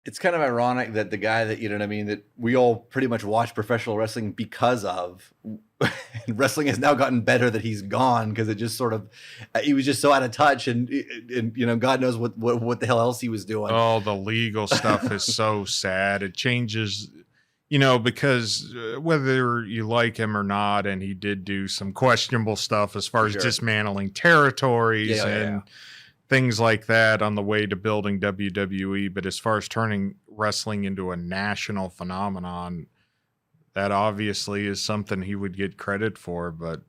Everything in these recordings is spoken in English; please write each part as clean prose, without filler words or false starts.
It's kind of ironic that the guy that, you know what I mean, that we all pretty much watch professional wrestling because of, wrestling has now gotten better that he's gone because it just sort of, he was just so out of touch and you know, God knows what the hell else he was doing. Oh, the legal stuff is so sad. It changes, because whether you like him or not, and he did do some questionable stuff as far as dismantling territories and things like that on the way to building WWE. But as far as turning wrestling into a national phenomenon, that obviously is something he would get credit for. But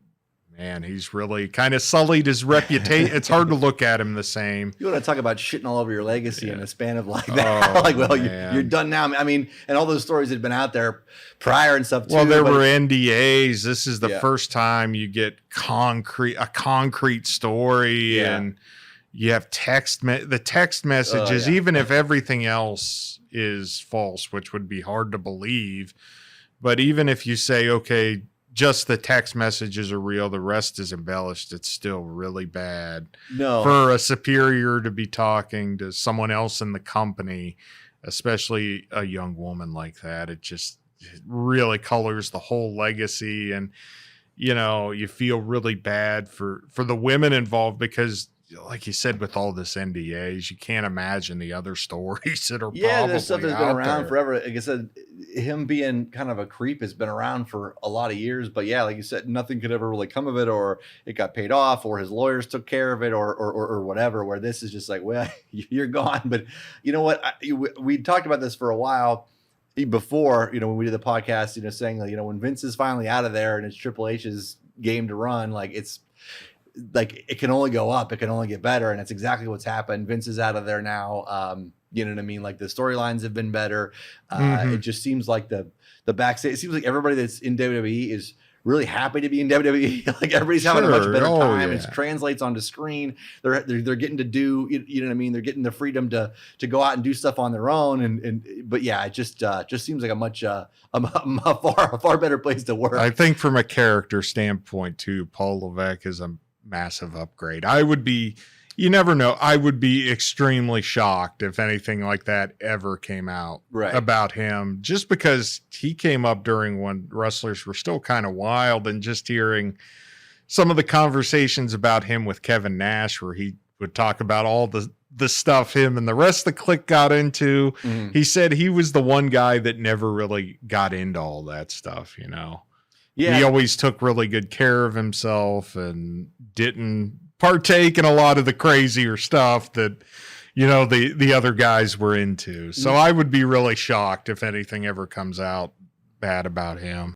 man, he's really kind of sullied his reputation. It's hard to look at him the same. You want to talk about shitting all over your legacy in a span of like that? Oh, like, well, you're done now. I mean, and all those stories had been out there prior and stuff too. Well, there were NDAs. This is the first time you get a concrete story, and you have the text messages, even if everything else is false, which would be hard to believe. But even if you say, okay, just the text messages are real, the rest is embellished, it's still really bad. No. For a superior to be talking to someone else in the company, especially a young woman like that, it really colors the whole legacy. And, you feel really bad for the women involved because, like you said, with all this NDAs, you can't imagine the other stories that are there's stuff that's been around forever. Like I said, him being kind of a creep has been around for a lot of years. But yeah, like you said, nothing could ever really come of it, or it got paid off, or his lawyers took care of it, or whatever. Where this is just like, well, you're gone. But you know what? We talked about this for a while before. When we did the podcast, saying like, when Vince is finally out of there and it's Triple H's game to run, like it's. Like it can only go up, it can only get better, and it's exactly what's happened. Vince is out of there now. You know what I mean? Like the storylines have been better. It just seems like the backstage. It seems like everybody that's in WWE is really happy to be in WWE. Like everybody's having a much better time. It translates onto screen. They're getting to do. You know what I mean? They're getting the freedom to go out and do stuff on their own. But yeah, it just seems like a much a far better place to work. I think from a character standpoint too, Paul Levesque is a massive upgrade. You never know. I would be extremely shocked if anything like that ever came out about him, just because he came up during when wrestlers were still kind of wild, and just hearing some of the conversations about him with Kevin Nash, where he would talk about all the stuff him and the rest of the clique got into. He said he was the one guy that never really got into all that stuff, Yeah. He always took really good care of himself and didn't partake in a lot of the crazier stuff that, the other guys were into. So I would be really shocked if anything ever comes out bad about him.